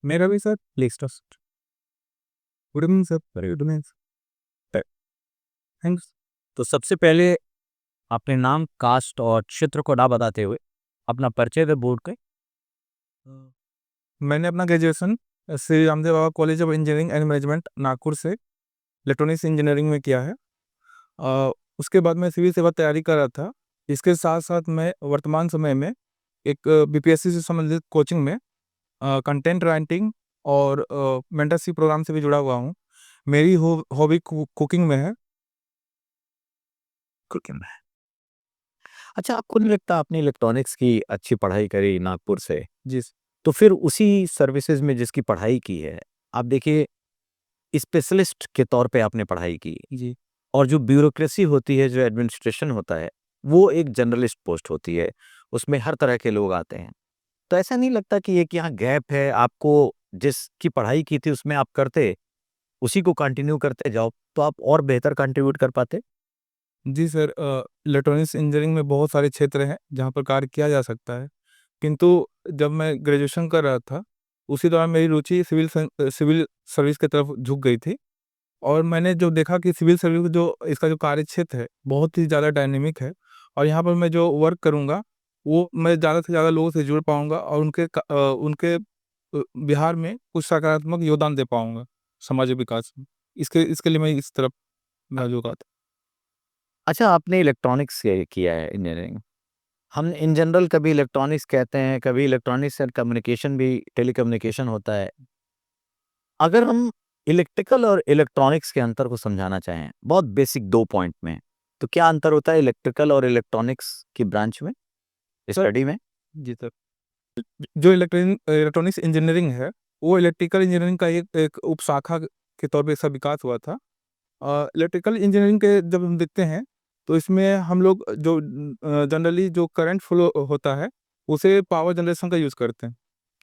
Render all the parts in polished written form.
मेरा भी sir please trust. Good evening sir. Very good evening. Thanks. तो सबसे पहले अपने नाम, कास्ट और क्षेत्र को ना बताते हुए अपना परिचय दे बोर्ड के। मैंने अपना graduation Shri Ramdev Baba college of engineering and management Nagpur से इलेक्ट्रॉनिक्स इंजीनियरिंग में किया है। अ, उसके बाद मैं सिविल सेवा तैयारी कर रहा था। इसके साथ साथ मैं वर्तमान समय में एक बीपीएससी से संबंधित कोचिंग में कंटेंट राइटिंग और मेंटरशिप प्रोग्राम से भी जुड़ा हुआ हूँ। मेरी हॉबी कुकिंग में है। कुकिंग में। अच्छा, आपको नहीं लगता आपने इलेक्ट्रॉनिक्स की अच्छी पढ़ाई करी नागपुर से, जी तो फिर उसी सर्विसेज में जिसकी पढ़ाई की है, आप देखिए स्पेशलिस्ट के तौर पे आपने पढ़ाई की, जी और जो ब्यूरोक्रेसी होती है, जो एडमिनिस्ट्रेशन होता है, वो एक जनरलिस्ट पोस्ट होती है, उसमें हर तरह के लोग आते हैं। तो ऐसा नहीं लगता कि एक यहाँ गैप है, आपको जिसकी पढ़ाई की थी उसमें आप करते, उसी को कंटिन्यू करते जाओ, तो आप और बेहतर कंट्रीब्यूट कर पाते? जी सर। इलेक्ट्रॉनिक्स इंजीनियरिंग में बहुत सारे क्षेत्र हैं जहाँ पर कार्य किया जा सकता है, किंतु जब मैं ग्रेजुएशन कर रहा था उसी दौरान मेरी रुचि सिविल सर्विस की तरफ झुक गई थी। और मैंने जो देखा कि सिविल सर्विस जो इसका जो कार्य क्षेत्र है बहुत ही ज़्यादा डायनेमिक है, और यहाँ पर मैं जो वर्क करूँगा वो मैं ज़्यादा से ज़्यादा लोगों से जुड़ पाऊँगा और उनके बिहार में कुछ सकारात्मक योगदान दे पाऊँगा समाज विकास में। इसके इसके लिए मैं इस तरफ मैं झुका था। अच्छा, आपने इलेक्ट्रॉनिक्स से किया है इंजीनियरिंग। हम इन जनरल कभी इलेक्ट्रॉनिक्स कहते हैं, कभी इलेक्ट्रॉनिक्स एंड कम्युनिकेशन भी टेलीकम्युनिकेशन होता है। अगर हम इलेक्ट्रिकल और इलेक्ट्रॉनिक्स के अंतर को समझाना चाहें, बहुत बेसिक 2 पॉइंट में, तो क्या अंतर होता है इलेक्ट्रिकल और इलेक्ट्रॉनिक्स की ब्रांच में, सर स्टडी में? जी सर। जो इलेक्ट्रॉनिक्स इंजीनियरिंग है वो इलेक्ट्रिकल इंजीनियरिंग का एक उपशाखा के तौर पे इसका विकास हुआ था। इलेक्ट्रिकल इंजीनियरिंग के जब हम देखते हैं तो इसमें हम लोग जो जनरली जो करंट फ्लो होता है उसे पावर जनरेशन का यूज़ करते हैं।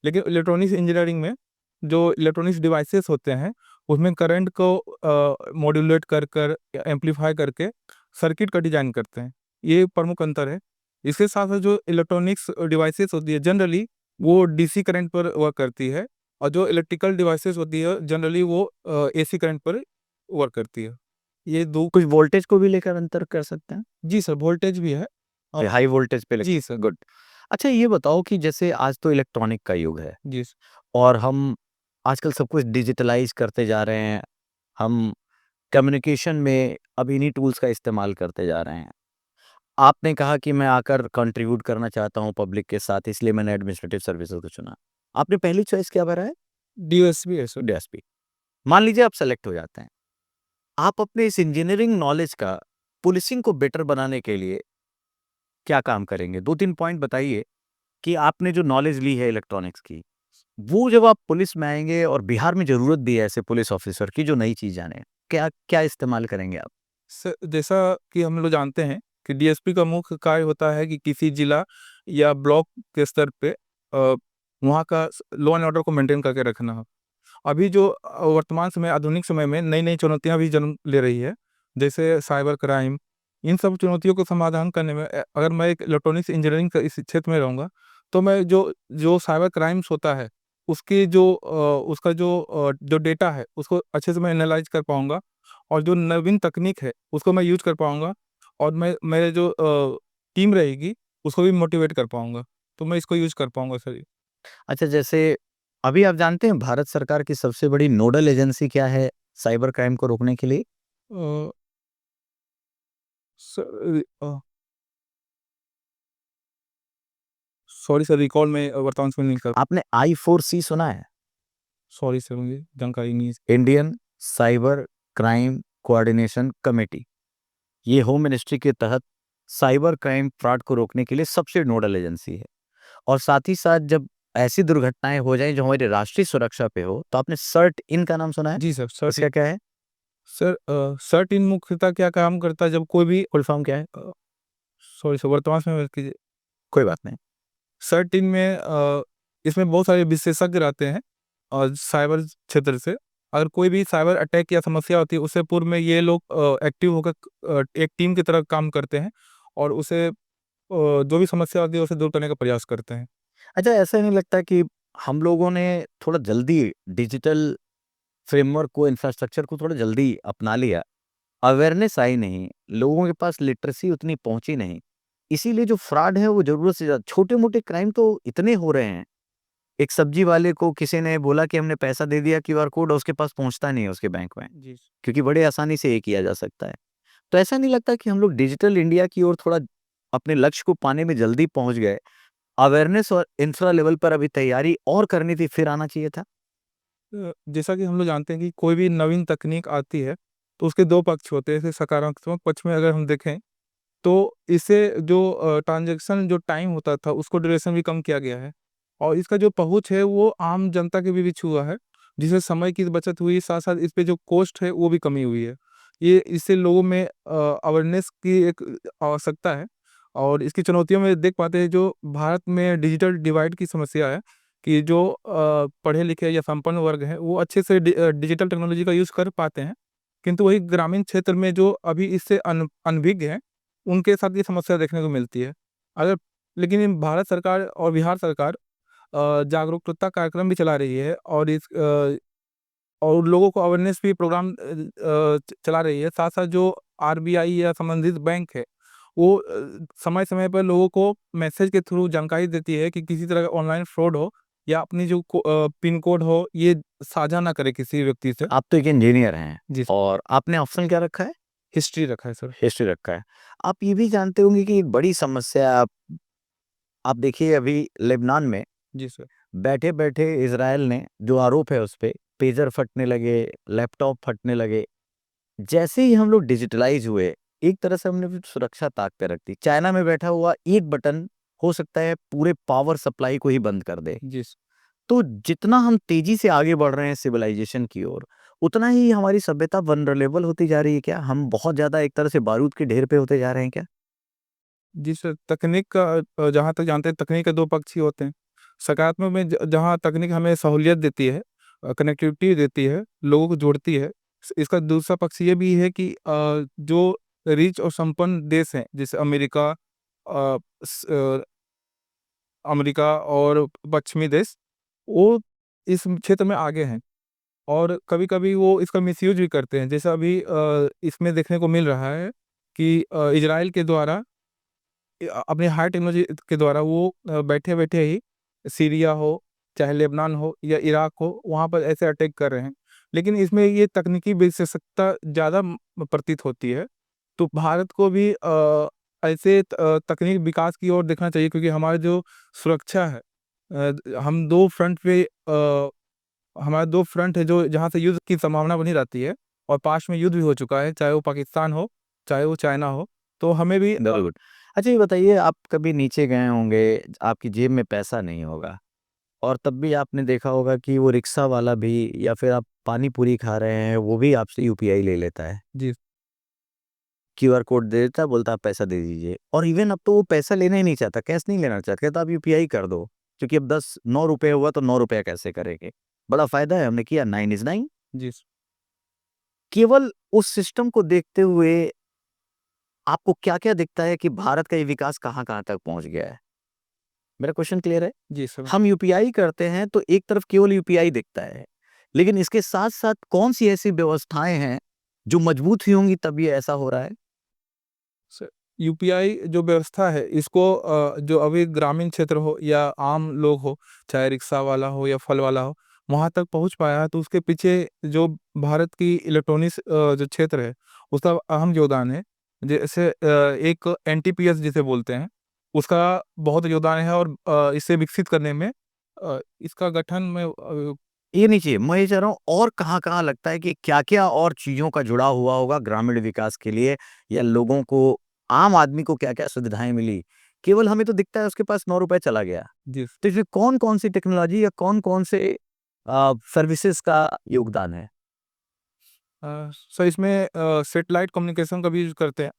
लेकिन इलेक्ट्रॉनिक्स इंजीनियरिंग में जो इलेक्ट्रॉनिक्स डिवाइसेस होते हैं उसमें करंट को मॉड्यूलेट कर कर एम्पलीफाई करके सर्किट का डिजाइन करते हैं। ये प्रमुख अंतर है। इसके साथ साथ जो इलेक्ट्रॉनिक्स डिवाइसेस होती है जनरली वो डीसी करंट पर वर्क करती है, और जो इलेक्ट्रिकल डिवाइसेस होती है जनरली वो एसी करंट पर वर्क करती है। ये दो। कुछ वोल्टेज को भी लेकर अंतर कर सकते हैं? जी सर, वोल्टेज भी है। हाई वोल्टेज पे जी सर। गुड। अच्छा, ये बताओ कि जैसे आज तो इलेक्ट्रॉनिक का युग है, जी सर। और हम आजकल सब कुछ डिजिटलाइज़ करते जा रहे हैं। हम कम्युनिकेशन में अब इन्हीं टूल्स का इस्तेमाल करते जा रहे हैं। आपने कहा कि मैं आकर कंट्रीब्यूट करना चाहता हूँ पब्लिक के साथ, इसलिए मैंने एडमिनिस्ट्रेटिव सर्विसेज को चुना। आपने पहली चॉइस क्या भरा है? डीएसपी है सर। डीएसपी। मान लीजिए आप सेलेक्ट हो जाते हैं। आप अपने इस इंजीनियरिंग नॉलेज का पुलिसिंग को बेटर बनाने के लिए क्या काम करेंगे? 2-3 पॉइंट बताइए कि आपने जो नॉलेज ली है इलेक्ट्रॉनिक्स की, वो जब आप पुलिस में आएँगे और बिहार में ज़रूरत भी है ऐसे पुलिस ऑफिसर की जो नई चीज़ जाने, क्या क्या इस्तेमाल करेंगे आप? सर जैसा कि हम लोग जानते हैं कि डीएसपी का मुख्य कार्य होता है कि किसी जिला या ब्लॉक के स्तर पे वहाँ का लॉ एंड ऑर्डर को मेंटेन करके रखना हो। अभी जो वर्तमान समय आधुनिक समय में नई नई चुनौतियाँ भी जन्म ले रही है, जैसे साइबर क्राइम। इन सब चुनौतियों को समाधान करने में अगर मैं एक इलेक्ट्रॉनिक्स इंजीनियरिंग का इस क्षेत्र में रहूँगा तो मैं जो जो साइबर क्राइम्स होता है उसकी उसका जो डेटा है उसको अच्छे से मैं एनालाइज कर पाऊँगा, और जो नवीन तकनीक है उसको मैं यूज़ कर पाऊँगा, और मैं मेरे जो टीम रहेगी उसको भी मोटिवेट कर पाऊँगा। तो मैं इसको यूज़ कर पाऊँगा सर। अच्छा, जैसे अभी आप जानते हैं भारत सरकार की सबसे बड़ी नोडल एजेंसी क्या है साइबर क्राइम को रोकने के लिए? अ, सर सॉरी सर, रिकॉल में वर्तमान समय नहीं कर। आपने I4C सुना है? सॉरी सर, मुझे जानकारी नहीं है। Indian cyber crime coordination committee. ये होम मिनिस्ट्री के तहत साइबर क्राइम फ्रॉड को रोकने के लिए सबसे नोडल एजेंसी है। और साथ ही साथ जब ऐसी दुर्घटनाएं हो जाएं जो हमारी राष्ट्रीय सुरक्षा पे हो, तो आपने सर्ट इन का नाम सुना है? जी सर, सर्ट इन। इसका क्या है? सर सर्ट इन मुख्यतः क्या काम करता है जब कोई भी फुल फॉर्म क्या है? सॉरी सर, वर्तमान समय में कीजिए। कोई बात नहीं। सर्ट इन में इसमें बहुत सारे विशेषज्ञ रहते हैं और साइबर क्षेत्र से अगर कोई भी साइबर अटैक या समस्या होती है उससे पूर्व में ये लोग एक्टिव होकर एक टीम की तरह काम करते हैं, और जो भी समस्या होती है उसे दूर करने का प्रयास करते हैं। अच्छा, ऐसा नहीं लगता कि हम लोगों ने थोड़ा जल्दी डिजिटल फ्रेमवर्क को, इंफ्रास्ट्रक्चर को थोड़ा जल्दी अपना लिया, अवेयरनेस आई नहीं, लोगों के पास लिटरेसी उतनी पहुंची नहीं, इसीलिए जो फ्रॉड है वो जरूरत से ज्यादा, छोटे मोटे क्राइम तो इतने हो रहे हैं। एक सब्जी वाले को किसी ने बोला कि हमने पैसा दे दिया, क्यूआर कोड उसके पास पहुंचता नहीं है उसके बैंक में, जी, क्योंकि बड़े आसानी से ये किया जा सकता है। तो ऐसा नहीं लगता कि हम लोग डिजिटल इंडिया की ओर थोड़ा अपने लक्ष्य को पाने में जल्दी पहुंच गए? अवेयरनेस और इंफ्रा लेवल पर अभी तैयारी और करनी थी, फिर आना चाहिए था। जैसा कि हम लोग जानते हैं कि कोई भी नवीन तकनीक आती है, तो उसके 2 पक्ष होते हैं। जैसे सकारात्मक पक्ष में अगर हम देखें, तो इससे जो ट्रांज़ैक्शन जो टाइम होता था, उसको ड्यूरेशन भी कम किया गया है और इसका जो पहुँच है, वो आम जनता के भी बीच हुआ है, जिससे समय की बचत हुई, साथ-साथ इस पे जो कॉस्ट है, वो भी कमी हुई है। ये इससे लोगों में अवेयरनेस की एक आवश्यकता है और इसकी चुनौतियों में देख पाते हैं, जो भारत में डिजिटल डिवाइड की समस्या है कि जो पढ़े-लिखे या संपन्न वर्ग है, वो अच्छे से डिजिटल टेक्नोलॉजी का यूज़ कर पाते हैं, किंतु वही ग्रामीण क्षेत्र में जो अभी इससे अनभिज्ञ हैं, उनके साथ ये समस्या देखने को मिलती है। अगर लेकिन इन भारत सरकार और बिहार सरकार जागरूकता कार्यक्रम भी चला रही है और और लोगों को अवेयरनेस भी प्रोग्राम चला रही है। साथ-साथ जो आरबीआई या संबंधित बैंक है, वो समय-समय पर लोगों को मैसेज के थ्रू जानकारी देती है कि किसी तरह का ऑनलाइन फ्रॉड हो या अपनी जो पिन कोड हो, ये साझा ना करे किसी व्यक्ति से। आप तो एक इंजीनियर हैं जी, और आपने ऑप्शन क्या रखा है? हिस्ट्री रखा है सर। हिस्ट्री रखा है। आप ये भी जानते होंगे कि एक बड़ी समस्या आप देखिए अभी लेबनान में जी सर। बैठे-बैठे इज़राइल ने जो आरोप है उस पे, पेजर फटने लगे, लैपटॉप फटने लगे। जैसे ही हम लोग डिजिटलाइज़ हुए, एक तरह से हमने भी सुरक्षा ताक पे रख दी। चाइना में बैठा हुआ एक बटन हो सकता है पूरे पावर सप्लाई को ही बंद कर दे। जी, तो जितना हम तेज़ी से आगे बढ़ रहे हैं सिविलाइज़ेशन की ओर, उतना ही हमारी सभ्यता वल्नरेबल होती जा रही है क्या? हम बहुत ज़्यादा एक तरह से बारूद के ढेर पे होते जा रहे हैं क्या? जी सर, तकनीक का जहाँ तक जानते हैं तकनीक के 2 पक्ष ही होते हैं। सकारात्मक में जहाँ तकनीक हमें सहूलियत देती है, कनेक्टिविटी देती है, लोगों को जोड़ती है। इसका दूसरा पक्ष ये भी है कि जो रिच और संपन्न देश हैं, जैसे अ, स अ, अमेरिका और पश्चिमी देश, वो इस क्षेत्र में आगे हैं और कभी-कभी वो इसका मिसयूज़ भी करते हैं। जैसा अभी इसमें देखने को मिल रहा है कि इज़राइल के द्वारा अपनी हाई टेक्नोलॉजी के द्वारा वो बैठे-बैठे ही सीरिया हो, चाहे लेबनान हो या इराक हो, वहाँ पर ऐसे अटैक कर रहे हैं। लेकिन इसमें ये तकनीकी विशेषज्ञता ज़्यादा प्रतीत होती है। तो भारत को भी ऐसे तकनीक विकास की ओर देखना चाहिए क्योंकि हमारा जो सुरक्षा है हम 2 फ्रंट पे हमारा 2 फ्रंट है जो जहाँ से युद्ध की संभावना बनी रहती है और पास्ट में युद्ध भी हो चुका है, चाहे वो पाकिस्तान हो, चाहे वो चाइना हो। तो हमें भी बिल्कुल। अच्छा ये बताइए आप कभी नीचे गए होंगे, आपकी जेब में पैसा नहीं होगा और तब भी आपने देखा होगा कि वो रिक्शा वाला भी या फिर आप पानी पूरी खा रहे हैं, वो भी आपसे यूपीआई ले लेता है। जी, क्यूआर कोड दे देता है, बोलता है आप पैसा दे दीजिए और इवन अब तो वो पैसा लेना ही नहीं चाहता, कैश नहीं लेना चाहता, कहता आप यूपीआई कर दो। क्योंकि अब 10 9 रुपए हुआ तो 9 रुपए कैसे करेंगे? बड़ा फ़ायदा है, हमने किया 9 इज़ 9। जी। केवल उस सिस्टम को देखते हुए आपको क्या-क्या दिखता है कि भारत का ये विकास कहाँ-कहाँ तक पहुँच गया है? मेरा क्वेश्चन क्लियर है? जी, समझ हम यूपीआई करते हैं तो एक तरफ केवल यूपीआई दिखता है, लेकिन इसके साथ-साथ कौन-सी ऐसी व्यवस्थाएँ हैं, जो मजबूत हुई होंगी तब ये ऐसा हो रहा है? स यूपीआई जो व्यवस्था है इसको जो अभी ग्रामीण क्षेत्र हो या आम लोग हो, चाहे रिक्शा वाला हो या फल वाला हो, वहाँ तक पहुँच पाया है तो उसके पीछे जो भारत की इलेक्ट्रॉनिक्स जो क्षेत्र है, उसका अहम योगदान है। जैसे एक एनटीपीएस जिसे बोलते हैं, उसका बहुत योगदान है और इसे विकसित करने में इसका गठन में ये नहीं चाहिए, मैं ये चाह रहा हूँ और कहाँ-कहाँ लगता है कि क्या-क्या और चीज़ों का जुड़ा हुआ होगा ग्रामीण विकास के लिए या लोगों को, आम आदमी को क्या-क्या सुविधाएँ मिली? केवल हमें तो दिखता है उसके पास 9 रुपए चला गया। जिस तो इसमें कौन-कौन सी टेक्नोलॉजी या कौन-कौन से सर्विसेज़ का योगदान है? सर इसमें सैटेलाइट कम्युनिकेशन का भी यूज़ करते हैं।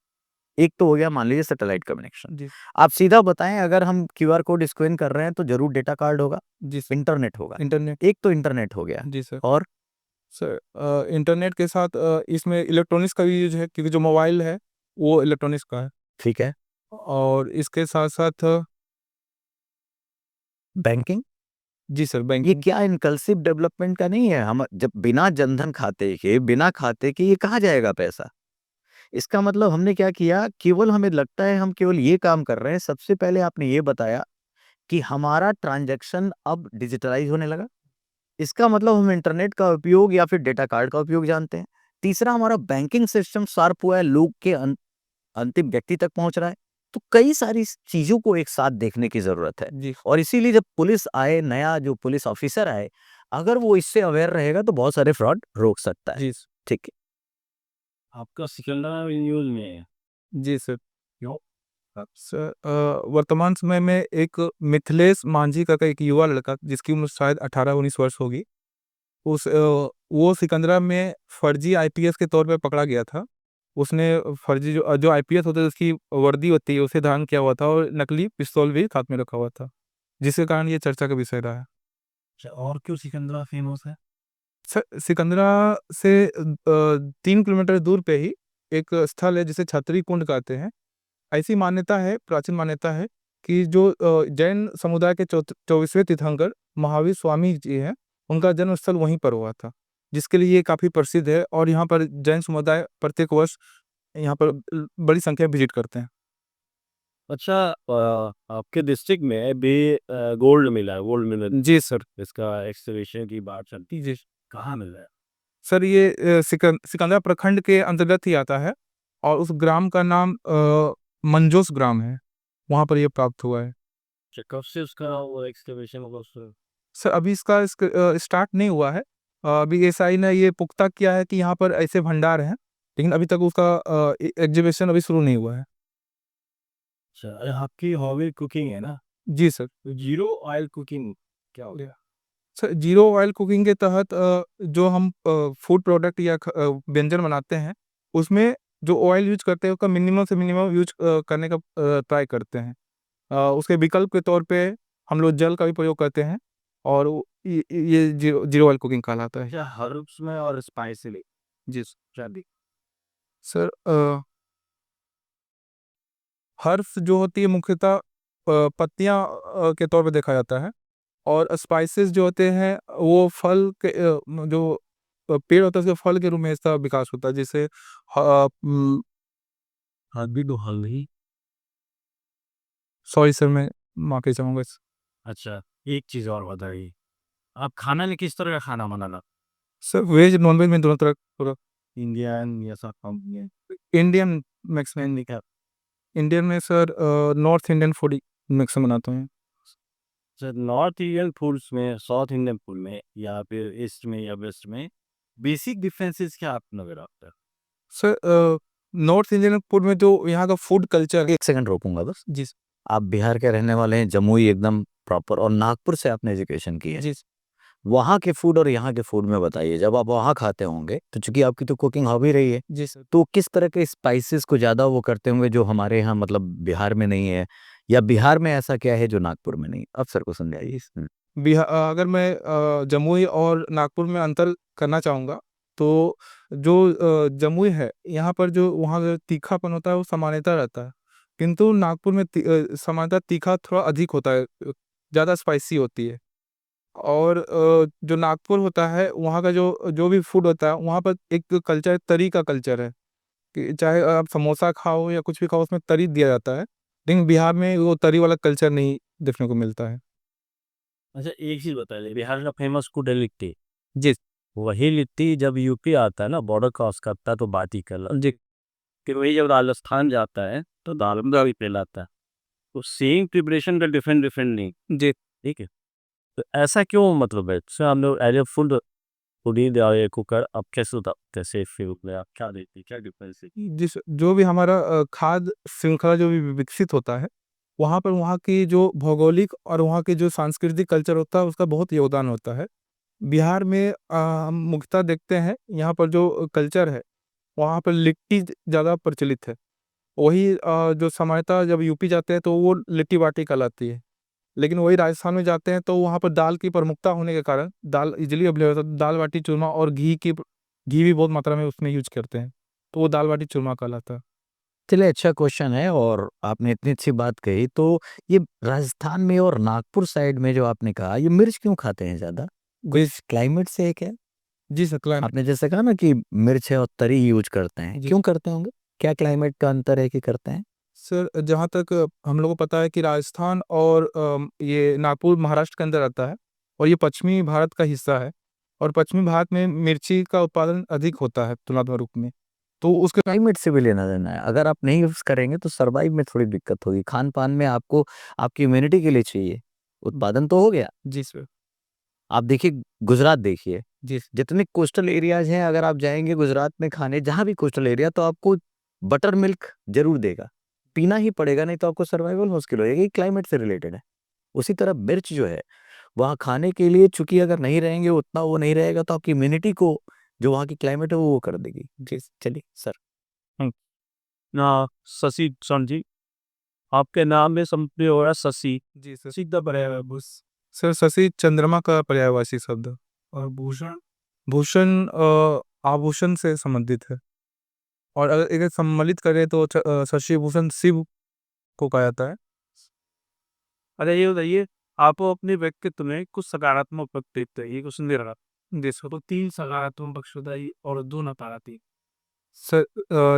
एक तो हो गया मान लीजिए सैटेलाइट कम्युनिकेशन। जी, आप सीधा बताएँ अगर हम क्यूआर कोड स्कैन कर रहे हैं तो ज़रूर डेटा कार्ड होगा, जी सर, इंटरनेट होगा। इंटरनेट एक तो इंटरनेट हो गया जी सर। और सर इंटरनेट के साथ इसमें इलेक्ट्रॉनिक्स का भी यूज़ है क्योंकि जो मोबाइल है, वो इलेक्ट्रॉनिक्स का है ठीक है, और इसके साथ-साथ बैंकिंग? जी सर, ये बैंकिंग क्या इनकल्सिव डेवलपमेंट का नहीं है? हम जब बिना जनधन खाते के ये कहाँ जाएगा पैसा? इसका मतलब हमने क्या किया, केवल हमें लगता है हम केवल ये काम कर रहे हैं। सबसे पहले आपने ये बताया कि हमारा ट्रांज़ैक्शन अब डिजिटलाइज़ होने लगा। इसका मतलब हम इंटरनेट का उपयोग या फिर डेटा कार्ड का उपयोग जानते हैं। तीसरा, हमारा बैंकिंग सिस्टम शार्प हुआ है, लोग के अंतिम व्यक्ति तक पहुँच रहा है। तो कई सारी चीज़ों को एक साथ देखने की ज़रूरत है जी, और इसीलिए जब पुलिस आए, नया जो पुलिस ऑफ़िसर आए, अगर वो इससे अवेयर रहेगा तो बहुत सारे फ्रॉड रोक सकता है। जी, ठीक है। आपका सिकंदरा न्यूज़ में है। जी सर। क्यों? सर वर्तमान समय में एक मिथिलेश मांझी का एक युवा लड़का जिसकी उम्र शायद 18-19 वर्ष होगी, वो सिकंदरा में फर्जी आईपीएस के तौर पे पकड़ा गया था। उसने फर्जी जो आईपीएस होता है उसकी वर्दी होती है उसे धारण किया हुआ था और नकली पिस्तौल भी साथ में रखा हुआ था, जिसके कारण ये चर्चा का विषय रहा है। अच्छा, और क्यों सिकंदरा फेमस है? सिकंदरा से 3 किलोमीटर दूर पे ही एक स्थल है जिसे छतरी कुंड कहते हैं। ऐसी मान्यता है, प्राचीन मान्यता है कि जो जैन समुदाय के 24वें तीर्थंकर महावीर स्वामी जी हैं, उनका जन्म स्थल वहीं पर हुआ था, जिसके लिए ये काफ़ी प्रसिद्ध है और यहाँ पर जैन समुदाय प्रत्येक वर्ष यहाँ पर बड़ी संख्या में विज़िट करते हैं। अच्छा, आपके डिस्ट्रिक्ट में भी गोल्ड मिला है, गोल्ड मिनट। जी सर। इसका एक्सकवेशन की बात चलती है। जी। कहाँ मिल रहा है? सर ये सिकंदरा प्रखंड के अंतर्गत ही आता है और उस ग्राम का नाम मंजोस ग्राम है, वहाँ पर ये प्राप्त हुआ है। अच्छा, कब से उसका वो एक्सकवेशन होगा उसका? सर अभी इसका स्टार्ट नहीं हुआ है। अभी एसआई ने ये पुख्ता किया है कि यहाँ पर ऐसे भंडार हैं, लेकिन अभी तक उसका एग्जीबिशन अभी शुरू नहीं हुआ है। अच्छा, अरे आपकी हॉबी कुकिंग है ना? जी सर। तो जीरो ऑयल कुकिंग क्या हो गया? सर ज़ीरो ऑयल कुकिंग के तहत जो हम फूड प्रोडक्ट या व्यंजन बनाते हैं, उसमें जो ऑयल यूज़ करते हैं उसका मिनिमम से मिनिमम यूज़ करने का ट्राई करते हैं। उसके विकल्प के तौर पे हम लोग जल का भी प्रयोग करते हैं और ये ज़ीरो ज़ीरो ऑयल कुकिंग कहलाता है। अच्छा, हर्ब्स में और स्पाइसली जी शादी। सर हर्ब्स जो होती है मुख्यतः पत्तियाँ के तौर पे देखा जाता है और स्पाइसेस जो होते हैं वो फल के जो पेड़ होता है उसके फल के रूप में इसका विकास होता है जैसे हल्दी तो हल्दी। सॉरी सर मैं माफ़ी चाहूँगा अच्छा, एक चीज़ और बताइए, आप खाना में किस तरह का खाना बनाना? सर वेज नॉन-वेज में दोनों तरह पूरा इंडियन या सब इंडियन? इंडियन मैक्सिमम नहीं क्या? इंडियन में सर नॉर्थ इंडियन फूड ही मैक्सिमम बनाता हूँ। सर, नॉर्थ इंडियन फूड्स में, साउथ इंडियन फूड में या फिर ईस्ट में या वेस्ट में बेसिक डिफरेंसेस क्या आप नज़र आता है? सर नॉर्थ इंडियन फूड में जो यहाँ का फूड कल्चर है। 1 सेकंड रोकूँगा बस। जी, आप बिहार के रहने वाले हैं, जमुई एकदम प्रॉपर, और नागपुर से आपने एजुकेशन की है। जी, वहाँ के फूड और यहाँ के फूड में बताइए, जब आप वहाँ खाते होंगे, तो चूँकि आपकी तो कुकिंग हॉबी रही है, जी सर। तो किस तरह के स्पाइसेस को ज़्यादा वो करते होंगे जो हमारे यहाँ मतलब बिहार में नहीं है? या बिहार में ऐसा क्या है जो नागपुर में नहीं है? अफ़सर को समझाइए। अगर मैं जमुई और नागपुर में अंतर करना चाहूँगा, तो जो जमुई है, यहाँ पर जो वहाँ का तीखापन होता है, वो सामान्यतः रहता है। किंतु नागपुर में सामान्यतः तीखा थोड़ा अधिक होता है, ज़्यादा स्पाइसी होती है। और जो नागपुर होता है, वहाँ का जो जो भी फूड होता है, वहाँ पर एक कल्चर तरी का कल्चर है, कि चाहे आप समोसा खाओ या कुछ भी खाओ, उसमें तरी दिया जाता है। लेकिन बिहार में वो तरी वाला कल्चर नहीं देखने को मिलता है। अच्छा, एक चीज़ बताइए, बिहार का फेमस फूड है लिट्टी। जी, वही लिट्टी जब यूपी आता है ना, बॉर्डर क्रॉस करता है तो बात ही अलग। जी, फिर वही जब राजस्थान जाता है तो दाल भी कहलाता है। तो सेम प्रिपरेशन का डिफरेंट डिफरेंट नहीं, जी। ठीक है? तो ऐसा क्यों, मतलब है? जैसे हम लोग एज ए फूड फूडी या कुकर, अब कैसे होता, कैसे फिर में आप क्या देते हैं, क्या डिफरेंस है? जो भी हमारा खाद्य श्रृंखला जो भी विकसित होता है, वहाँ पर वहाँ की जो भौगोलिक और वहाँ के जो सांस्कृतिक कल्चर होता है, उसका बहुत योगदान होता है। बिहार में हम मुख्यतः देखते हैं, यहाँ पर जो कल्चर है, वहाँ पर लिट्टी ज़्यादा प्रचलित है। वही जो सामान्यतः जब यूपी जाते हैं, तो वो लिट्टी-बाटी कहलाती है। लेकिन वही राजस्थान में जाते हैं, तो वहाँ पर दाल की प्रमुखता होने के कारण दाल इज़िली अवेलेबल होता है। दाल-बाटी चूरमा और घी भी बहुत मात्रा में उसमें यूज़ करते हैं, तो वो दाल-बाटी चूरमा कहलाता है। चलिए अच्छा क्वेश्चन है और आपने इतनी अच्छी बात कही तो ये राजस्थान में और नागपुर साइड में जो आपने कहा ये मिर्च क्यों खाते हैं ज़्यादा? कुछ क्लाइमेट से है क्या? जी सर, क्लाइमेट। आपने जैसे कहा ना कि मिर्च है और तरी यूज़ करते हैं, जी। क्यों करते होंगे? क्या क्लाइमेट का अंतर है कि करते हैं? सर, जहाँ तक हम लोगों को पता है कि राजस्थान और ये नागपुर महाराष्ट्र के अंदर आता है और ये पश्चिमी भारत का हिस्सा है और पश्चिमी भारत में मिर्ची का उत्पादन अधिक होता है तुलनात्मक रूप में। तो उसके क्लाइमेट से भी लेना-देना है। अगर आप नहीं यूज़ करेंगे तो सर्वाइव में थोड़ी दिक्कत होगी। खान-पान में आपको आपकी इम्यूनिटी के लिए चाहिए। उत्पादन तो हो गया। जी सर। आप देखिए गुजरात देखिए, जी। जितने कोस्टल एरियाज़ हैं अगर आप जाएँगे गुजरात में खाने जहाँ भी कोस्टल एरिया तो आपको बटर मिल्क ज़रूर देगा। पीना ही पड़ेगा नहीं तो आपको सर्वाइवल मुश्किल हो जाएगी, ये क्लाइमेट से रिलेटेड है। उसी तरह मिर्च जो है, वहाँ खाने के लिए चूँकि अगर नहीं रहेंगे उतना वो नहीं रहेगा तो आपकी इम्यूनिटी को जो वहाँ की क्लाइमेट है वो कर देगी। जी, चलिए सर। हुँ। शशि सन जी, आपके नाम में समझ हो रहा है शशि, जी सर। सीधा पर्याय बुस सर, शशि चंद्रमा का पर्यायवाची शब्द। और भूषण भूषण आभूषण से संबंधित है और अगर इसे सम्मिलित करें तो शशि भूषण शिव को कहा जाता है। अच्छा ये बताइए, आप अपने व्यक्तित्व में कुछ सकारात्मक पक्ष देखते हैं, कुछ नकारात्मक। जी सर। तो 3 सकारात्मक पक्ष बताइए और 2 नकारात्मक। सर,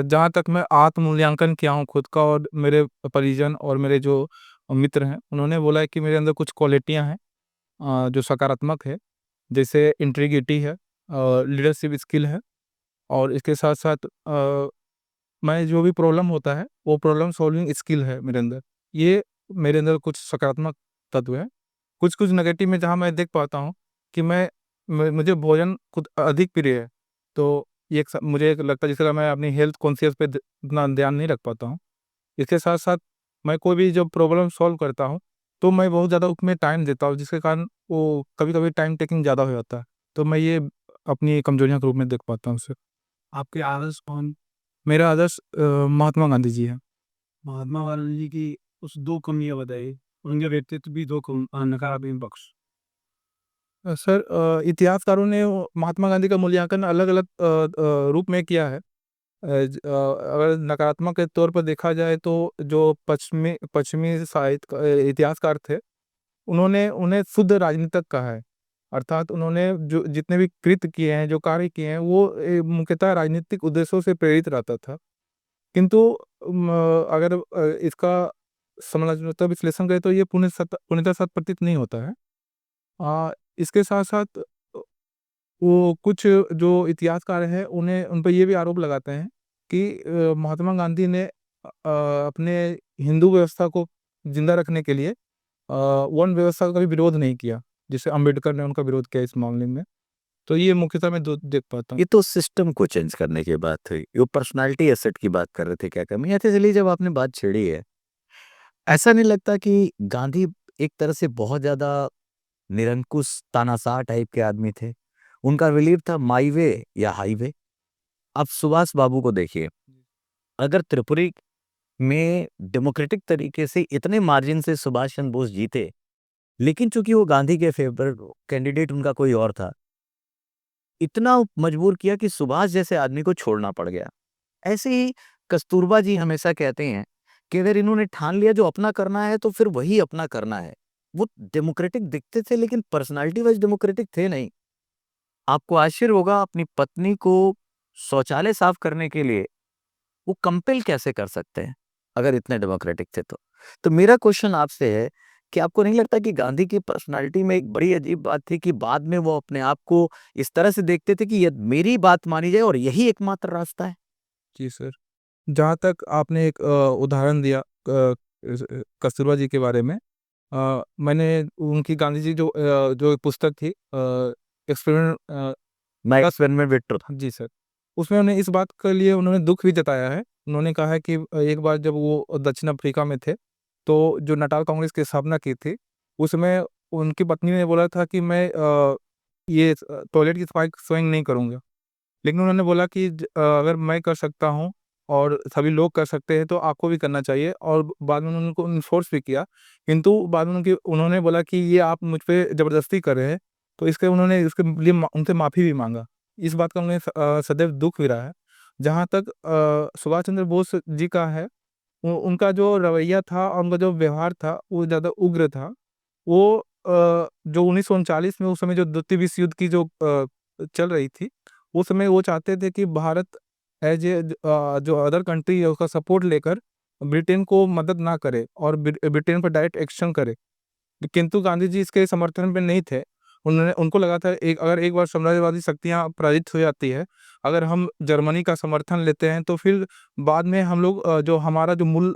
जहाँ तक मैं आत्म-मूल्यांकन किया हूँ खुद का और मेरे परिजन और मेरे जो मित्र हैं, उन्होंने बोला है कि मेरे अंदर कुछ क्वालिटियाँ हैं जो सकारात्मक है। जैसे इंटीग्रिटी है, लीडरशिप स्किल है और इसके साथ-साथ मैं जो भी प्रॉब्लम होता है, वो प्रॉब्लम सॉल्विंग स्किल है मेरे अंदर। ये मेरे अंदर कुछ सकारात्मक तत्व हैं। कुछ-कुछ नेगेटिव में जहाँ मैं देख पाता हूँ कि मुझे भोजन कुछ अधिक प्रिय है। तो ये एक मुझे एक लगता है जिस तरह मैं अपनी हेल्थ कॉन्शियस पे उतना ध्यान नहीं रख पाता हूँ। इसके साथ-साथ मैं कोई भी जब प्रॉब्लम सॉल्व करता हूँ, तो मैं बहुत ज़्यादा उसमें टाइम देता हूँ जिसके कारण वो कभी-कभी टाइम टेकिंग ज़्यादा हो जाता है। तो मैं ये अपनी कमजोरियाँ के रूप में देख पाता हूँ उसे। आपके आदर्श कौन? मेरा आदर्श महात्मा गांधी जी हैं। महात्मा गांधी जी की उस 2 कमियाँ बताइए, उनके व्यक्तित्व भी 2 नकारात्मक पक्ष। सर, इतिहासकारों ने वो महात्मा गांधी का मूल्यांकन अलग-अलग रूप में किया है। अगर नकारात्मक के तौर पर देखा जाए तो जो पश्चिमी पश्चिमी साहित्य इतिहासकार थे, उन्होंने उन्हें शुद्ध राजनीतिक कहा है। अर्थात उन्होंने जो जितने भी कृत्य किए हैं, जो कार्य किए हैं, वो मुख्यतः राजनीतिक उद्देश्यों से प्रेरित रहता था। किंतु अगर इसका समालोचनात्मक विश्लेषण करें तो ये पूर्णतः शत प्रतीत नहीं होता है। इसके साथ-साथ वो कुछ जो इतिहासकार हैं, उन्हें उन पे ये भी आरोप लगाते हैं कि महात्मा गांधी ने अपने हिंदू व्यवस्था को ज़िंदा रखने के लिए वर्ण व्यवस्था का कभी विरोध नहीं किया, जैसे अम्बेडकर ने उनका विरोध किया इस मामले में। तो ये मुख्यतः मैं दो देख पाता हूँ। ये तो सिस्टम को चेंज करने की बात हुई। ये पर्सनैलिटी एसेट की बात कर रहे थे, क्या कमी है? अच्छा चलिए जब आपने बात छेड़ी है, ऐसा नहीं लगता कि गांधी एक तरह से बहुत ज़्यादा निरंकुश, तानाशाह टाइप के आदमी थे? उनका बिलीव था माई वे या हाईवे। अब सुभाष बाबू को देखिए, अगर त्रिपुरी में डेमोक्रेटिक तरीके से इतने मार्जिन से सुभाष चंद्र बोस जीते, लेकिन चूंकि वो गांधी के फेवर कैंडिडेट उनका कोई और था, इतना मजबूर किया कि सुभाष जैसे आदमी को छोड़ना पड़ गया। ऐसे ही कस्तूरबा जी हमेशा कहते हैं कि अगर इन्होंने ठान लिया जो अपना करना है तो फिर वही अपना करना है। वो डेमोक्रेटिक दिखते थे लेकिन पर्सनालिटी वाइज डेमोक्रेटिक थे नहीं। आपको आश्चर्य होगा अपनी पत्नी को शौचालय साफ करने के लिए वो कंपेल कैसे कर सकते हैं अगर इतने डेमोक्रेटिक थे तो मेरा क्वेश्चन आपसे है कि आपको नहीं लगता कि गांधी की पर्सनालिटी में एक बड़ी अजीब बात थी कि बाद में वो अपने आप को इस तरह से देखते थे कि ये मेरी बात मानी जाए और यही एकमात्र रास्ता है? जी सर। जहाँ तक आपने एक उदाहरण दिया कस्तूरबा जी के बारे में, मैंने उनकी गांधी जी जो एक पुस्तक थी एक्सपेरिमेंट मैं एक्सपेरिमेंट विद ट्रुथ। जी सर। उसमें उन्हें इस बात के लिए उन्होंने दुःख भी जताया है। उन्होंने कहा है कि एक बार जब वो दक्षिण अफ्रीका में थे, तो जो नटाल कांग्रेस की स्थापना की थी, उसमें उनकी पत्नी ने बोला था कि मैं ये टॉयलेट की सफाई स्वयं नहीं करूँगा। लेकिन उन्होंने बोला कि अगर मैं कर सकता हूँ और सभी लोग कर सकते हैं, तो आपको भी करना चाहिए और बाद में उन्होंने उनको इन्फोर्स भी किया। किंतु बाद में उन्होंने बोला कि ये आप मुझ पे ज़बरदस्ती कर रहे हैं, तो इसके लिए उनसे माफ़ी भी माँगा। इस बात का उन्हें सदैव दुःख भी रहा है। जहाँ तक सुभाष चंद्र बोस जी का है, उनका जो रवैया था और उनका जो व्यवहार था, वो ज़्यादा उग्र था। वो जो 1939 में उस समय जो द्वितीय विश्व युद्ध की जो चल रही थी, उस समय वो चाहते थे कि भारत जो अदर कंट्री है उसका सपोर्ट लेकर ब्रिटेन को मदद ना करे और ब्रिटेन पर डायरेक्ट एक्शन करे। किंतु गांधी जी इसके समर्थन में नहीं थे। उनको लगा था अगर एक बार साम्राज्यवादी शक्तियाँ पराजित हो जाती है, अगर हम जर्मनी का समर्थन लेते हैं तो फिर बाद में हम लोग जो हमारा जो मूल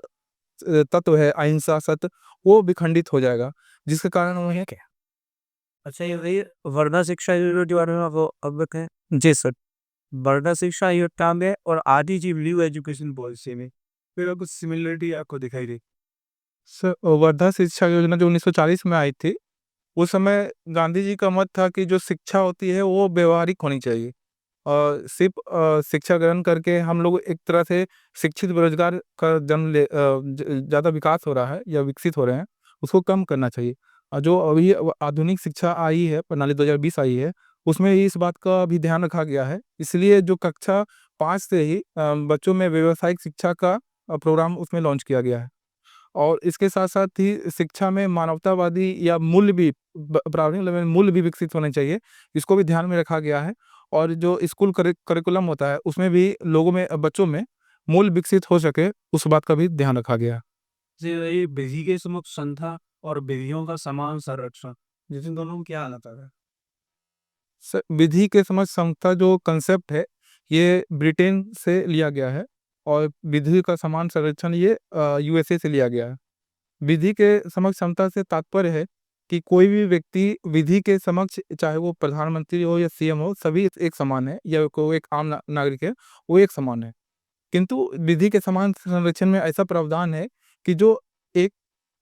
तत्व है अहिंसा सत्य, वो विखंडित हो जाएगा। जिसके कारण उन्हें अच्छा, ये बताइए, वर्णा शिक्षा योजना के बारे में आपको अवगत है? जी सर। वर्णा शिक्षा योजना में और आदि जी न्यू एजुकेशन पॉलिसी में फिर कुछ सिमिलरिटी आपको दिखाई दे? सर, वर्धा शिक्षा योजना जो 1940 में आई थी, उस समय गांधी जी का मत था कि जो शिक्षा होती है वो व्यवहारिक होनी चाहिए। सिर्फ़ शिक्षा ग्रहण करके हम लोग एक तरह से शिक्षित बेरोज़गार का जन्म ज़्यादा विकास हो रहा है या विकसित हो रहे हैं, उसको कम करना चाहिए। जो अभी आधुनिक शिक्षा आई है, प्रणाली 2020 आई है, उसमें इस बात का भी ध्यान रखा गया है। इसलिए जो कक्षा 5 से ही बच्चों में व्यावसायिक शिक्षा का प्रोग्राम उसमें लॉन्च किया गया है। और इसके साथ-साथ ही शिक्षा में मानवतावादी या मूल्य भी प्रारंभिक लेवल में मूल्य भी विकसित होने चाहिए, इसको भी ध्यान में रखा गया है। और जो स्कूल करिकुलम होता है, उसमें भी लोगों में बच्चों में मूल्य विकसित हो सके, उस बात का भी ध्यान रखा गया है। जी, ये विधि के समक्ष संथा और विधियों का समान संरक्षण, जिन दोनों में क्या अंतर है? विधि के समक्ष समता जो कंसेप्ट है, ये ब्रिटेन से लिया गया है और विधि का समान संरक्षण ये यूएसए से लिया गया है। विधि के समक्ष समता से तात्पर्य है कि कोई भी व्यक्ति विधि के समक्ष, चाहे वो प्रधानमंत्री हो या सीएम हो, सभी एक समान है, या कोई एक आम नागरिक है, वो एक समान है। किंतु विधि के समान संरक्षण में ऐसा प्रावधान है कि जो एक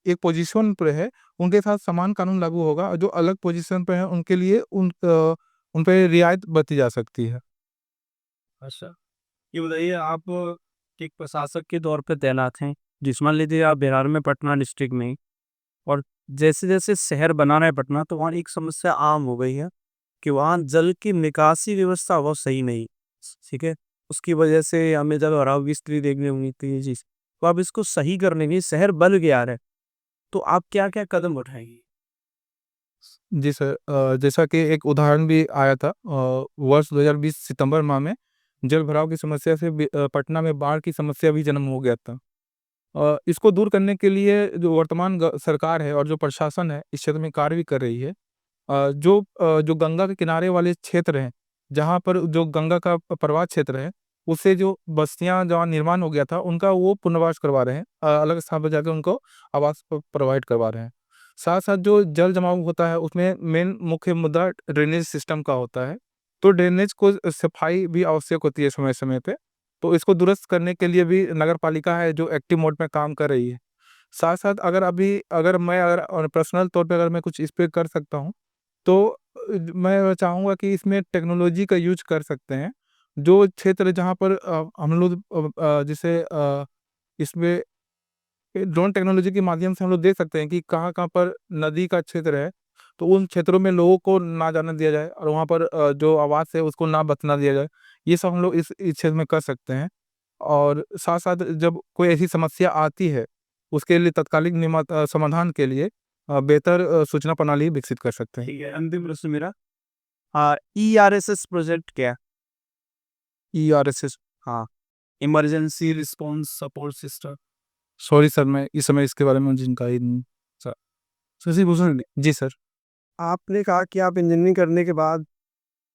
एक पोजीशन पे है, उनके साथ समान कानून लागू होगा, और जो अलग पोजीशन पे हैं, उनके लिए उन पे रियायत बरती जा सकती है। अच्छा, ये बताइए, आप एक प्रशासक के तौर पे तैनात हैं, जिस मान लीजिए आप बिहार में पटना डिस्ट्रिक्ट में, और जैसे-जैसे शहर बना रहा है पटना, तो वहाँ एक समस्या आम हो गई है कि वहाँ जल की निकासी व्यवस्था बहुत सही नहीं, ठीक है? उसकी वजह से हमें जल-भराव की स्थिति देखने को मिलती है। जी, तो आप इसको सही करने के लिए, शहर बन गया है, तो आप क्या-क्या कदम उठाएँगे? जी सर, जैसा कि एक उदाहरण भी आया था, वर्ष 2020 सितंबर माह में जल भराव की समस्या से पटना में बाढ़ की समस्या भी जन्म हो गया था। इसको दूर करने के लिए जो वर्तमान सरकार है और जो प्रशासन है, इस क्षेत्र में कार्य भी कर रही है। जो गंगा के किनारे वाले क्षेत्र हैं, जहाँ पर जो गंगा का प्रवाह क्षेत्र है, उससे जो बस्तियाँ जहाँ निर्माण हो गया था, उनका वो पुनर्वास करवा रहे हैं। अलग स्थान पर जाकर उनको आवास प्रोवाइड करवा रहे हैं। साथ-साथ जो जल जमाव होता है, उसमें मेन मुख्य मुद्दा ड्रेनेज सिस्टम का होता है। तो ड्रेनेज को सफाई भी आवश्यक होती है समय-समय पे। तो इसको दुरुस्त करने के लिए भी नगर पालिका है जो एक्टिव मोड में काम कर रही है। साथ-साथ अगर पर्सनल तौर पे अगर मैं कुछ इस पे कर सकता हूँ, तो मैं चाहूँगा कि इसमें टेक्नोलॉजी का यूज़ कर सकते हैं। जो क्षेत्र जहाँ पर हम लोग जैसे इसमें ड्रोन टेक्नोलॉजी के माध्यम से हम लोग देख सकते हैं कि कहाँ-कहाँ पर नदी का क्षेत्र है, तो उन क्षेत्रों में लोगों को ना जाने दिया जाए और वहाँ पर जो आवास है उसको ना बसना दिया जाए। ये सब हम लोग इस क्षेत्र में कर सकते हैं। और साथ-साथ जब कोई ऐसी समस्या आती है, उसके लिए तत्कालिक समाधान के लिए बेहतर सूचना प्रणाली विकसित कर सकते हैं। ठीक है, अंतिम प्रश्न मेरा, ईआरएसएस प्रोजेक्ट क्या है? ईआरएसएस, हाँ, emergency response support system. Sorry sir, मैं इस समय इसके बारे में मुझे जानकारी नहीं सर। शशि भूषण ने, जी सर। आपने कहा कि आप इंजीनियरिंग करने के बाद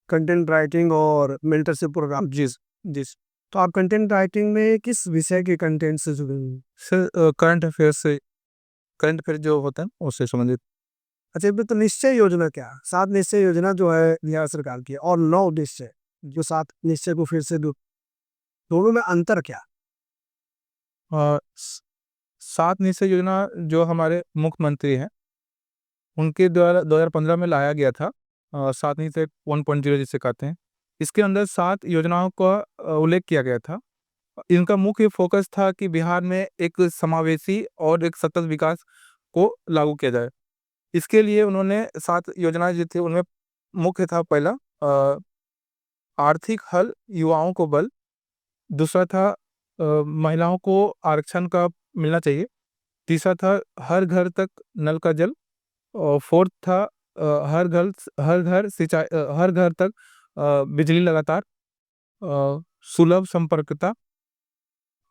कंटेंट राइटिंग और मेंटरशिप प्रोग्राम, जी, जी। तो आप कंटेंट राइटिंग में किस विषय के कंटेंट से जुड़े हुए हैं? सर, करंट अफेयर जो होता है, उससे संबंधित। अच्छा, ये तो निश्चय योजना क्या है? 7 निश्चय योजना जो है बिहार सरकार की, और 9 निश्चय, जो 7 निश्चय को फिर से दोनों में अंतर क्या? अ, स 7 निश्चय योजना जो हमारे मुख्यमंत्री हैं, उनके द्वारा 2015 में लाया गया था। 7 निश्चय 1.0 जिसे कहते हैं। इसके अंदर 7 योजनाओं का उल्लेख किया गया था। इनका मुख्य फ़ोकस था कि बिहार में एक समावेशी और एक सतत विकास को लागू किया जाए। इसके लिए उन्होंने 7 योजनाएँ जो थी, उनमें मुख्य था पहला, आर्थिक हल, युवाओं को बल, दूसरा था महिलाओं को आरक्षण का मिलना चाहिए। तीसरा था हर घर तक नल का जल। और फोर्थ था हर घर सिंचाई हर घर तक बिजली लगातार। सुलभ संपर्कता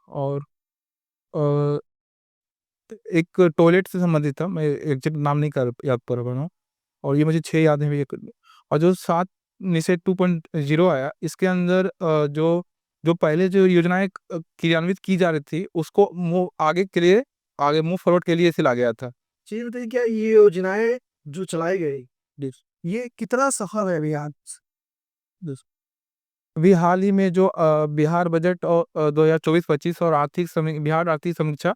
और अ, एक टॉयलेट से संबंधित था, मैं एग्ज़ैक्ट नाम नहीं कर याद कर पा रहा हूँ। और ये मुझे 6 याद हैं भैया क और जो 7 में से 2.0 आया, इसके अंदर जो पहले जो योजनाएँ क्रियान्वित की जा रही थी, उसको आगे मूव फॉरवर्ड के लिए इसे ला गया था। जी, बताइए क्या ये योजनाएँ जो चलाई गई, जी। ये कितना सफल है अभी आज? अभी हाल ही में जो बिहार बजट और 2024-25 और बिहार आर्थिक समीक्षा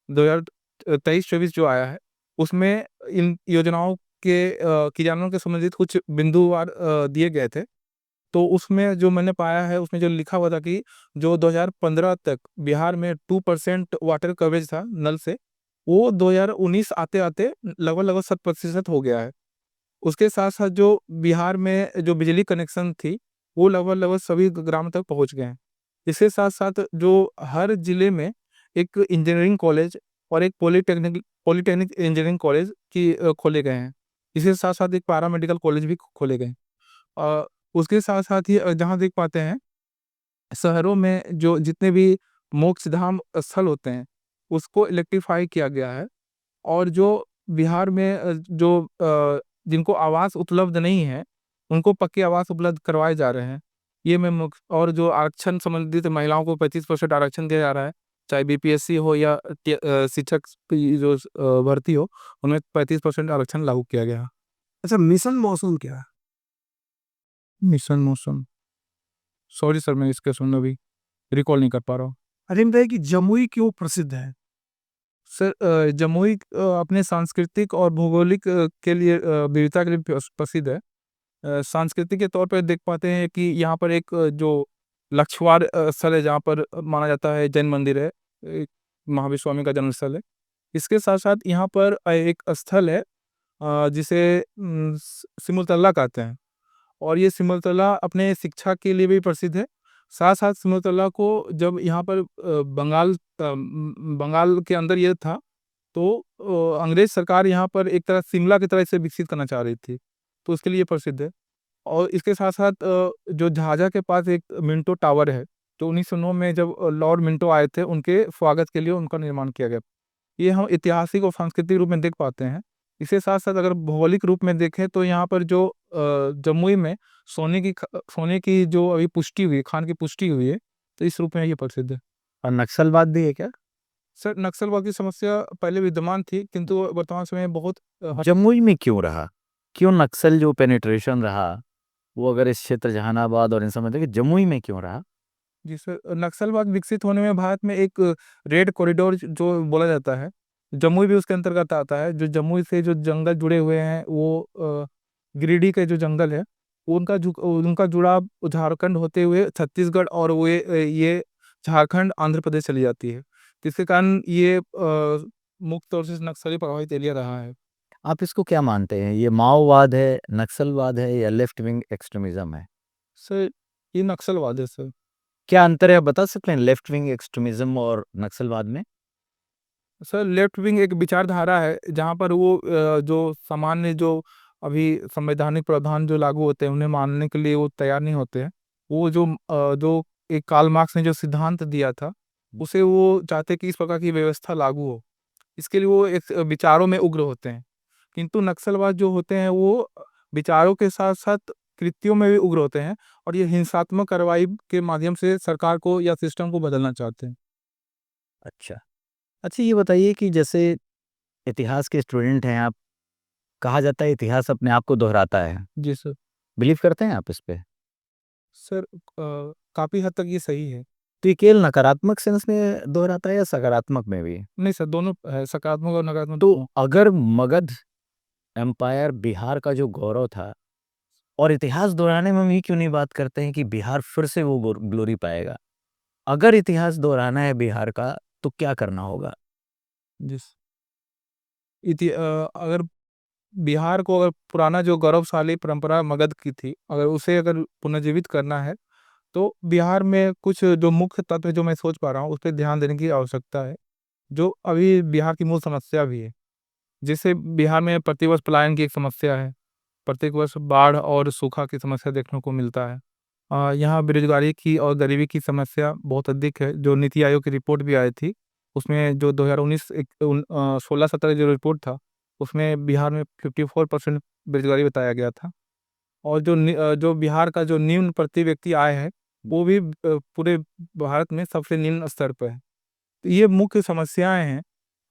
2023-24 जो आया है, उसमें इन योजनाओं के क्रियान्वयन के संबंधित कुछ बिंदुवार दिए गए थे। तो उसमें जो मैंने पाया है, उसमें जो लिखा हुआ था कि जो 2015 तक बिहार में 2% वाटर कवरेज था नल से, वो 2019 आते-आते लगभग-लगभग 100% हो गया है। उसके साथ-साथ जो बिहार में जो बिजली कनेक्शन थी, वो लगभग-लगभग सभी ग्राम तक पहुँच गए हैं। इसके साथ-साथ जो हर जिले में एक इंजीनियरिंग कॉलेज और एक पॉलिटेक्निक इंजीनियरिंग कॉलेज खोले गए हैं। इसके साथ-साथ एक पैरामेडिकल कॉलेज भी खोले गए हैं। उसके साथ-साथ ही जहाँ देख पाते हैं, शहरों में जो जितने भी मोक्षधाम स्थल होते हैं, उसको इलेक्ट्रीफाई किया गया है। और जो बिहार में जिनको आवास उपलब्ध नहीं है, उनको पक्के आवास उपलब्ध करवाए जा रहे हैं। ये मैं मुख्य और जो आरक्षण संबंधित महिलाओं को 35% आरक्षण दिया जा रहा है, चाहे बीपीएससी हो या शिक्षक की जो भर्ती हो, उनमें 35% आरक्षण लागू किया गया है। अच्छा, मिशन मौसूम क्या है? मिशन मौसम, सॉरी सर, मैं इसके सुन अभी रिकॉल नहीं कर पा रहा हूँ। अरे बताइए कि जमुई क्यों प्रसिद्ध है? सर जमुई अपने सांस्कृतिक और भौगोलिक के लिए विविधता के लिए प्रसिद्ध है। सांस्कृतिक के तौर पे देख पाते हैं कि यहाँ पर एक जो लक्षवार स्थल है, जहाँ पर माना जाता है जैन मंदिर है, एक महावीर स्वामी का जन्म स्थल है। इसके साथ-साथ यहाँ पर एक स्थल है जिसे सिमुलतला कहते हैं। और ये सिमुलतला अपने शिक्षा के लिए भी प्रसिद्ध है। साथ-साथ सिमुलतला को जब यहाँ पर बंगाल के अंदर ये था, तो अंग्रेज सरकार यहाँ पर एक तरह शिमला की तरह इसे विकसित करना चाह रही थी, तो उसके लिए प्रसिद्ध है। और इसके साथ-साथ जो झाझा के पास एक मिंटो टावर है, जो 1909 में जब लॉर्ड मिंटो आए थे, उनके स्वागत के लिए उनका निर्माण किया गया। ये हम ऐतिहासिक और सांस्कृतिक रूप में देख पाते हैं। इसके साथ-साथ अगर भौगोलिक रूप में देखें, तो यहाँ पर जो जमुई में सोने की जो अभी पुष्टि हुई है, खान की पुष्टि हुई है, तो इस रूप में ये प्रसिद्ध है। और नक्सलवाद भी है क्या? सर, नक्सलवाद की समस्या पहले विद्यमान थी, किंतु वर्तमान समय में बहुत जमुई में क्यों रहा? क्यों नक्सल जो पेनिट्रेशन रहा, वो अगर इस क्षेत्र जहानाबाद और इन सब में देखिए, जमुई में क्यों रहा? जी सर, नक्सलवाद विकसित होने में भारत में एक रेड कॉरिडोर जो बोला जाता है, जमुई भी उसके अंतर्गत आता है। जो जमुई से जो जंगल जुड़े हुए हैं, वो गिरिडीह के जो जंगल है, उनका जुड़ाव झारखंड होते हुए छत्तीसगढ़ और ये झारखंड, आंध्र प्रदेश चली जाती है। जिसके कारण ये मुख्य तौर से नक्सली प्रभावित एरिया रहा है। आप इसको क्या मानते हैं? ये माओवाद है, नक्सलवाद है या लेफ्ट विंग एक्सट्रीमिज़्म है? सर, ये नक्सलवाद है सर। क्या अंतर है, आप बता सकते हैं लेफ्ट विंग एक्सट्रीमिज़्म और नक्सलवाद में? सर, लेफ्ट विंग एक विचारधारा है, जहाँ पर वो जो सामान्य जो अभी संवैधानिक प्रावधान जो लागू होते हैं, उन्हें मानने के लिए वो तैयार नहीं होते हैं। वो जो एक कार्ल मार्क्स ने जो सिद्धांत दिया था, उसे वो चाहते हैं कि इस प्रकार की व्यवस्था लागू हो। इसके लिए वो एक विचारों में उग्र होते हैं। किंतु नक्सलवाद जो होते हैं, वो विचारों के साथ-साथ कृत्यों में भी उग्र होते हैं, और ये हिंसात्मक कार्रवाई के माध्यम से सरकार को या सिस्टम को बदलना चाहते हैं। अच्छा। अच्छा, ये बताइए कि जैसे इतिहास के स्टूडेंट हैं आप, कहा जाता है इतिहास अपने आप को दोहराता है। जी सर। बिलीव करते हैं आप इस पे? सर, काफ़ी हद तक ये सही है। तो ये केवल नकारात्मक सेंस में दोहराता है या सकारात्मक में भी? नहीं सर, दोनों है, सकारात्मक और नकारात्मक तो दोनों। अगर मगध एम्पायर बिहार का जो गौरव था, और इतिहास दोहराने में हम ये क्यों नहीं बात करते हैं कि बिहार फिर से वो ग्लोरी पाएगा? अगर इतिहास दोहराना है बिहार का, तो क्या करना होगा? जिस अगर बिहार को, अगर पुराना जो गौरवशाली परंपरा मगध की थी, अगर उसे पुनर्जीवित करना है, तो बिहार में कुछ जो मुख्य तत्व जो मैं सोच पा रहा हूँ, उस पे ध्यान देने की आवश्यकता है, जो अभी बिहार की मूल समस्या भी है। जैसे बिहार में प्रतिवर्ष पलायन की एक समस्या है, प्रत्येक वर्ष बाढ़ और सूखा की समस्या देखने को मिलता है। यहाँ बेरोज़गारी की और गरीबी की समस्या बहुत अधिक है, जो नीति आयोग की रिपोर्ट भी आई थी, उसमें जो 2019 16-17 जो रिपोर्ट था, उसमें बिहार में 54% बेरोज़गारी बताया गया था। और जो बिहार का जो निम्न प्रति व्यक्ति आय है, वो भी पूरे भारत में सबसे निम्न स्तर पे है। तो ये मुख्य समस्याएँ हैं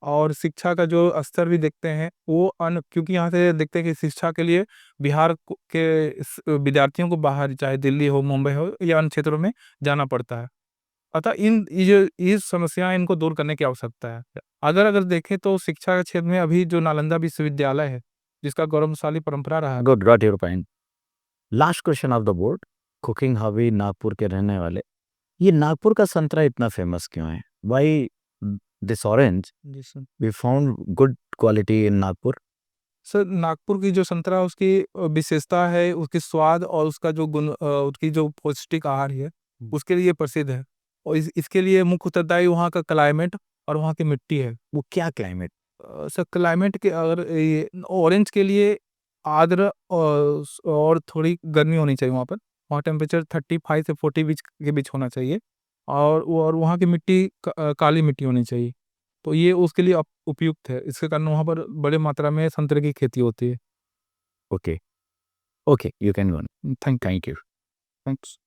और शिक्षा का जो स्तर भी देखते हैं, वो क्योंकि यहाँ से देखते हैं कि शिक्षा के लिए बिहार के विद्यार्थियों को बाहर, चाहे दिल्ली हो, मुंबई हो या अन्य क्षेत्रों में जाना पड़ता है। अतः ये समस्याएँ इनको दूर करने की आवश्यकता है। अगर देखें तो शिक्षा के क्षेत्र में अभी जो नालंदा विश्वविद्यालय है, जिसका गौरवशाली परंपरा रहा है। Good, got your point. Last question of the board, cooking hobby Nagpur के रहने वाले, ये नागपुर का संतरा इतना फेमस क्यों है? व्हाई दिस ऑरेंज जी sir. We found good quality in Nagpur? Sir, Nagpur की जो संतरा है, उसकी विशेषता है उसकी स्वाद और उसका जो उसकी जो पौष्टिक आहार है, उसके लिए प्रसिद्ध है। और इसके लिए मुख्य उत्तरदायी वहाँ का क्लाइमेट और वहाँ की मिट्टी है। वो क्या क्लाइमेट? सर, क्लाइमेट के अगर ये ऑरेंज के लिए आर्द्र और थोड़ी गर्मी होनी चाहिए वहाँ पर। वहाँ टेम्परेचर 35 से 40 के बीच होना चाहिए और वहाँ की मिट्टी काली मिट्टी होनी चाहिए। तो ये उसके लिए उपयुक्त है। इसके कारण वहाँ पर बड़े मात्रा में संतरे की खेती होती है। Okay, okay, you can go on. Thank thank you. Thanks.